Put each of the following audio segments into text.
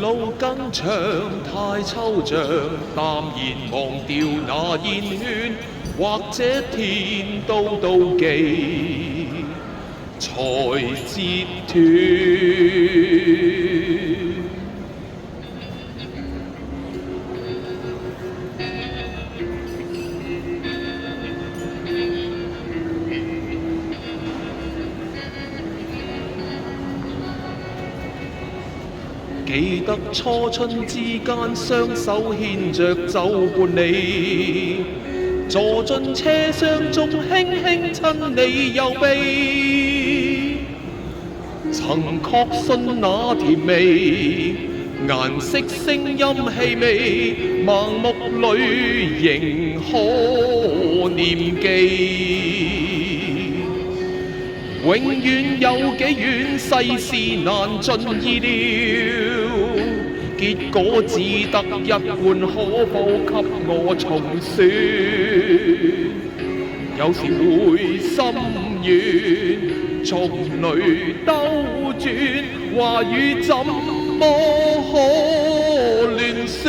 路更長，太抽象，淡然忘掉那煙圈，或者天都妒忌，才折斷。記得初春之間，雙手牽着走伴你，坐進車廂中輕輕親你右臂，曾確信那甜味，顏色聲音氣味，盲目裏仍可念記。永遠有幾遠，世事難盡意料，結果只得一半，可否給我重選？有時會心軟，從淚兜轉，話語怎麼可亂說？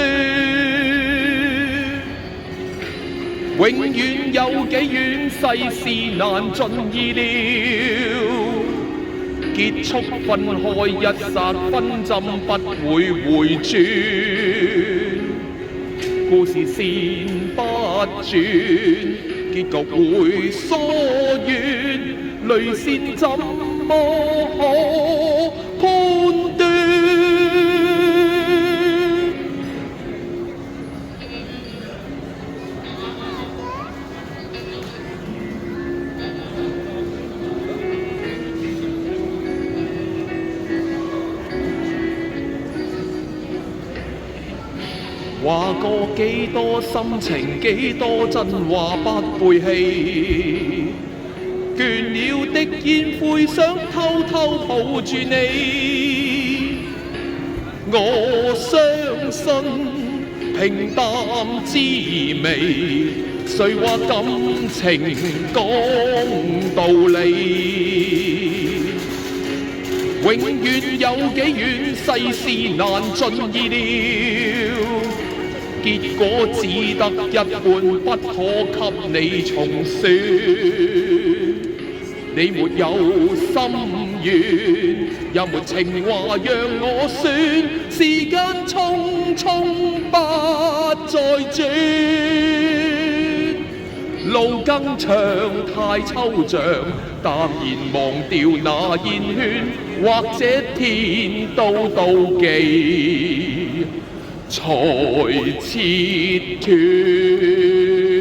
永遠有幾遠，世事難盡意料，結束分開一剎分針不會回轉，故事線不轉，結局會疏遠，淚腺怎麼可判斷？話過幾多心情，幾多真話不背棄，倦了的煙灰想偷偷抱住你。我相信平淡滋味，誰話感情講道理？永遠有幾遠，世事難盡意料，結果只得一半，不可給你重選。你沒有心願，也沒情話讓我選，時間匆匆不再轉。路更長，太抽象，淡然忘掉那煙圈，或者天都妒忌，才切斷。